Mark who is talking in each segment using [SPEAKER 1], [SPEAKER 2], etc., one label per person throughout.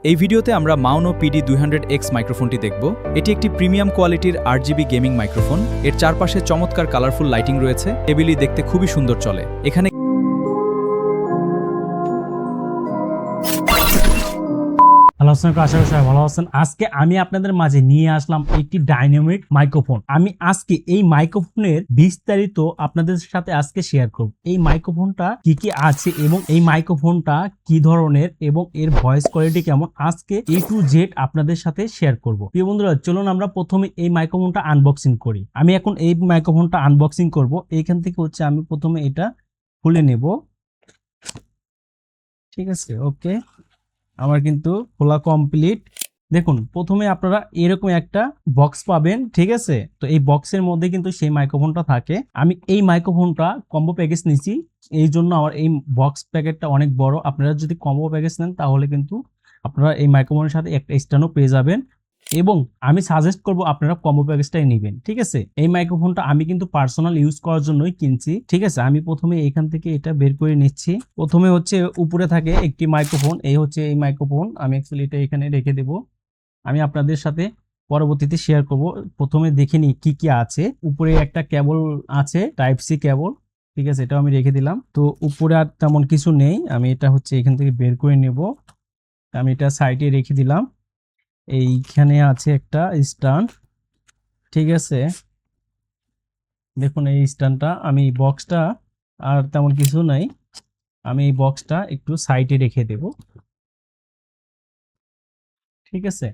[SPEAKER 1] এই ভিডিওতে আমরা মাউনো PD200X মাইক্রোফোনটি দেখব। এটি একটি প্রিমিয়াম কোয়ালিটির RGB গেমিং মাইক্রোফোন। এর চারপাশে চমৎকার কালারফুল লাইটিং রয়েছে। টেবিলই দেখতে খুবই সুন্দর চলে। এখানে
[SPEAKER 2] হ্যালো আসসালামু আশা করি সবাই ভালো আছেন। আজকে আমি আপনাদের মাঝে নিয়ে আসলাম একটি ডাইনামিক মাইক্রোফোন। আমি আজকে এই মাইক্রোফোনের বিস্তারিত আপনাদের সাথে আজকে শেয়ার করব। এই মাইক্রোফোনটা কি কি আছে এবং এই মাইক্রোফোনটা কি ধরনের এবং এর ভয়েস কোয়ালিটি কেমন, আজকে A to Z আপনাদের সাথে শেয়ার করব। প্রিয় বন্ধুরা, চলুন আমরা প্রথমে এই মাইক্রোফোনটা আনবক্সিং করি। আমি এখন এই মাইক্রোফোনটা আনবক্সিং করব। এইখান থেকে হচ্ছে আমি প্রথমে এটা খুলে নেব। ঠিক আছে, ওকে, আমার কিন্তু খোলা কমপ্লিট। দেখুন, প্রথমে আপনারা এরকম একটা বক্স পাবেন। ঠিক আছে, তো এই বক্সের মধ্যে কিন্তু সেই মাইক্রোফোনটা থাকে। আমি এই মাইক্রোফোনটা কম্বো প্যাকেজ নিছি, এই জন্য আমার এই বক্স প্যাকেটটা অনেক বড়। আপনারা যদি কম্বো প্যাকেজ নেন তাহলে কিন্তু আপনারা এই মাইক্রোফোনের সাথে একটা স্ট্যান্ডও পেয়ে যাবেন, এবং আমি সাজেস্ট করব আপনারা কম্বো প্যাকেজটাই নেবেন। ঠিক আছে, এই মাইক্রোফোনটা আমি কিন্তু পার্সোনাল ইউজ করার জন্যই কিনছি। ঠিক আছে, আমি প্রথমে এখান থেকে এটা বের করে নিচ্ছি। প্রথমে হচ্ছে উপরে থাকে একটি মাইক্রোফোন, এই হচ্ছে এই মাইক্রোফোন। আমি অ্যাকচুয়ালি এটা এখানে রেখে দেব, আমি আপনাদের সাথে পরবর্তীতে শেয়ার করব। প্রথমে দেখে নিই কি কি আছে। উপরে একটা কেবল আছে, টাইপ সি কেবল। ঠিক আছে, এটাও আমি রেখে দিলাম। তো উপরে আর তেমন কিছু নেই, আমি এটা হচ্ছে এখান থেকে বের করে নেব। আমি এটা সাইডে রেখে দিলাম। এইখানে আছে একটা স্ট্যান্ড। ঠিক আছে, দেখুন এই স্ট্যান্ডটা, আমি বক্সটা আর তেমন কিছু নাই, আমি এই বক্সটা একটু সাইডে রেখে দেব। ঠিক আছে,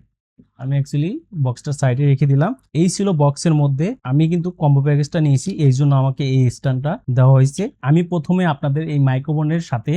[SPEAKER 2] আমি অ্যাকচুয়ালি বক্সটা সাইডে রেখে দিলাম। এই ছিল বক্সের মধ্যে। আমি কিন্তু কম্বো প্যাকেজটা নিয়েছি, এই জন্য আমাকে এই স্ট্যান্ডটা দেওয়া হয়েছে। আমি প্রথমে আপনাদের এই মাইক্রোফোনের সাথে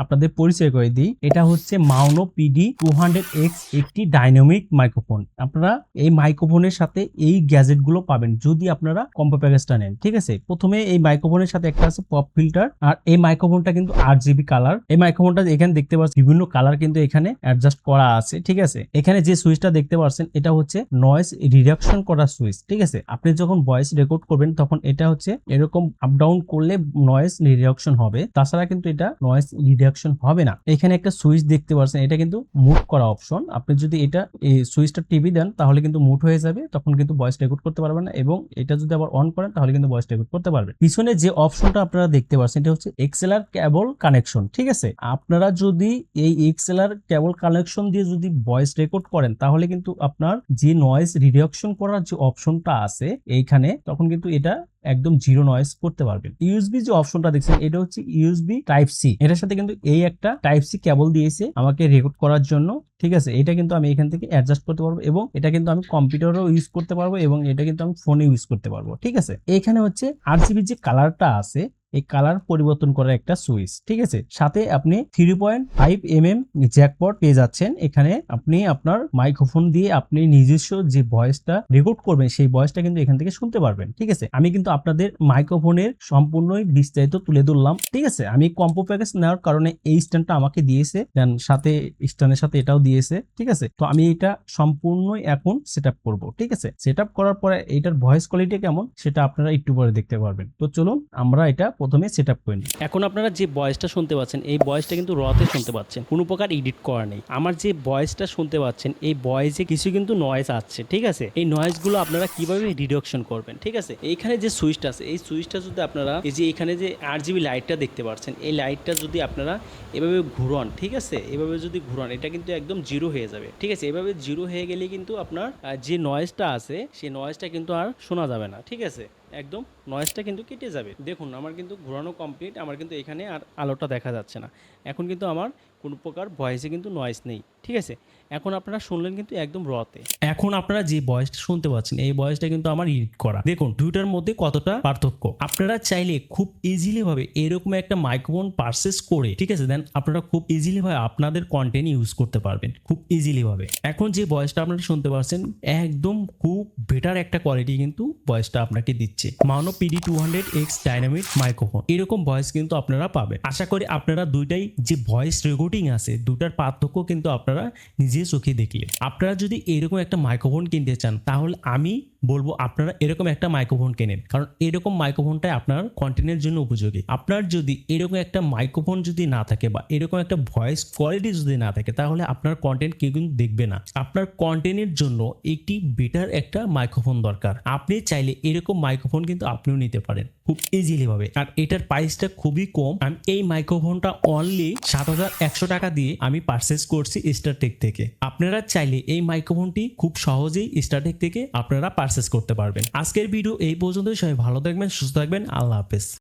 [SPEAKER 2] আপনাদের পরিচয় করে দিই। এটা হচ্ছে মাউনো PD200X, একটি ডাইনামিক মাইক্রোফোন। আপনারা এই মাইক্রোফোনের সাথে এই গ্যাজেট গুলো পাবেন যদি আপনারা কম্বো প্যাকেজটা নেন। ঠিক আছে, প্রথমে এই মাইক্রোফোনের সাথে একটা আছে পপ ফিল্টার, আর এই মাইক্রোফোনটা কিন্তু RGB কালার। এই মাইক্রোফোনটা এখানে দেখতে পাচ্ছেন বিভিন্ন কালার কিন্তু এখানে অ্যাডজাস্ট করা আছে। ঠিক আছে, এখানে যে সুইচটা দেখতে পাচ্ছেন এটা হচ্ছে নয়েজ রিডাকশন করার সুইচ। ঠিক আছে, আপনি যখন ভয়েস রেকর্ড করবেন তখন এটা হচ্ছে এরকম আপ ডাউন করলে নয়েজ রিডাকশন হবে, তাছাড়া কিন্তু এটা নয়েজ রিডাকশন হবে না। এখানে একটা সুইচ দেখতে পাচ্ছেন, এটা কিন্তু মুভ করা অপশন। আপনি যদি এটা এই সুইচটা টিপে দেন তাহলে কিন্তু মুভ হয়ে যাবে, তখন কিন্তু ভয়েস রেকর্ড করতে পারবেন না, এবং এটা যদি আবার অন করেন তাহলে কিন্তু ভয়েস রেকর্ড করতে পারবেন। পিছনে যে অপশনটা আপনারা দেখতে পাচ্ছেন এটা হচ্ছে XLR কেবল কানেকশন। ঠিক আছে, আপনারা যদি এই XLR কেবল কানেকশন দিয়ে যদি ভয়েস রেকর্ড করেন তাহলে কিন্তু আপনার যে নয়েজ রিডাকশন করার যে অপশনটা আছে এইখানে, তখন কিন্তু এটা একদম জিরো নয়েজ করতে পারবেন। ইউএসবি যে অপশনটা দেখছেন এটা হচ্ছে ইউএসবি টাইপ সি, এটার সাথে কিন্তু এই একটা টাইপ সি কেবল দিয়েছে আমাকে রেকর্ড করার জন্য। ঠিক আছে, এটা কিন্তু আমি এখান থেকে অ্যাডজাস্ট করতে পারবো, এবং এটা কিন্তু আমি কম্পিউটারও ইউজ করতে পারবো, এবং এটা কিন্তু আমি ফোনে ইউজ করতে পারবো। ঠিক আছে, এখানে হচ্ছে RGB যে কালারটা আছে এই কালার পরিবর্তন করার একটা সুইচ। ঠিক আছে, সাথে আপনি 3.5mm জ্যাকপট পেয়ে যাচ্ছেন। এখানে আপনি আপনার মাইক্রোফোন দিয়ে আপনি নিজস্ব যে ভয়েসটা রেকর্ড করবেন সেই ভয়েসটা কিন্তু এখান থেকে শুনতে পারবেন। ঠিক আছে, আমি কিন্তু আপনাদের মাইক্রোফোনের সম্পূর্ণই বিস্তারিত তুলে ধরলাম। ঠিক আছে, আমি কম্বো প্যাকেজ নেওয়ার কারণে এই স্ট্যান্ডটা আমাকে দিয়েছে, দেন সাথে স্ট্যান্ডের সাথে এটাও দিয়েছে। ঠিক আছে, তো আমি এটা সম্পূর্ণই এখন সেটআপ করব। ঠিক আছে, সেটআপ করার পরে এটার ভয়েস কোয়ালিটি কেমন সেটা আপনারা একটু পরে দেখতে পারবেন। তো চলুন আমরা এটা প্রথমে সেটআপ করে নিই।
[SPEAKER 3] এখন আপনারা যে ভয়েসটা শুনতে পাচ্ছেন এই ভয়েসটা কিন্তু রতে শুনতে পাচ্ছেন, কোনো প্রকার এডিট করা নেই। আমার যে ভয়েসটা শুনতে পাচ্ছেন এই ভয়েসে কিছু কিন্তু নয়েজ আসছে। ঠিক আছে, এই নয়েজগুলো আপনারা কিভাবে রিডাকশন করবেন। ঠিক আছে, এইখানে যে সুইচটা আছে এই সুইচটা যদি আপনারা এই যে এখানে যে RGB লাইটটা দেখতে পাচ্ছেন এই লাইটটা যদি আপনারা এভাবে ঘুরান, ঠিক আছে, এভাবে যদি ঘুরান এটা কিন্তু একদম জিরো হয়ে যাবে। ঠিক আছে, এভাবে জিরো হয়ে গেলে কিন্তু আপনার যে নয়েজটা আছে সেই নয়েজটা কিন্তু আর শোনা যাবে না। ঠিক আছে, একদম নয়েজটা কিন্তু কেটে যাবে। দেখুন আমার কিন্তু ঘোরানো কমপ্লিট, আমার কিন্তু এখানে আর আলোটা দেখা যাচ্ছে না। এখন কিন্তু আমার কোনো প্রকার ভয়েসে কিন্তু নয়েজ নেই। ঠিক আছে, এখন আপনারা শুনলেন কিন্তু একদম রতে। এখন আপনারা যে ভয়েসটা শুনতে পাচ্ছেন এই ভয়েসটা কিন্তু আমার এডিট করা। দেখুন দুইটার মধ্যে কতটা পার্থক্য। আপনারা চাইলে খুব ইজিলি ভাবে এরকম একটা মাইক্রোফোন পারচেজ করে, ঠিক আছে, দেন আপনারা খুব ইজিলি ভাবে আপনাদের কন্টেন্ট ইউজ করতে পারবেন খুব ইজিলি ভাবে। এখন যে ভয়েসটা আপনারা শুনতে পাচ্ছেন একদম খুব বেটার একটা কোয়ালিটি কিন্তু ভয়েসটা আপনাকে দিচ্ছে মাউনো PD200X ডাইনামিক মাইক্রোফোন। এরকম ভয়েস কিন্তু আপনারা পাবেন। আশা করি আপনারা দুইটাই যে ভয়েস রেকর্ডিং আছে দুটার পার্থক্য কিন্তু আপনারা নিজে চোখে দেখলে। আপনারা যদি এরকম একটা মাইক্রোফোন কিনতে চান তাহলে আমি বলবো আপনারা এরকম একটা মাইক্রোফোন কেনেন, কারণ এরকম মাইক্রোফোনটাই আপনার কন্টেন্টের জন্য উপযোগী। আপনার যদি এরকম একটা মাইক্রোফোন যদি না থাকে বা এরকম একটা ভয়েস কোয়ালিটি যদি না থাকে, তাহলে আপনার কন্টেন্ট কেউ কিন্তু দেখবে না। আপনার কন্টেন্টের জন্য একটি বেটার একটা মাইক্রোফোন দরকার। আপনি চাইলে এরকম মাইক্রোফোন কিন্তু আপনিও নিতে পারেন খুব ইজিলি ভাবে, আর এটার প্রাইসটা খুবই কম। আমি এই মাইক্রোফোনটা অনলি 7,100 টাকা দিয়ে আমি পারচেস করছি স্টারটেক থেকে। আপনারা চাইলে এই মাইক্রোফোনটি খুব সহজেই স্টারটেক থেকে আপনারা পারচেস করতে পারবেন। আজকের ভিডিও এই পর্যন্তই। সবাই ভালো থাকবেন, সুস্থ থাকবেন, আল্লাহ হাফেজ।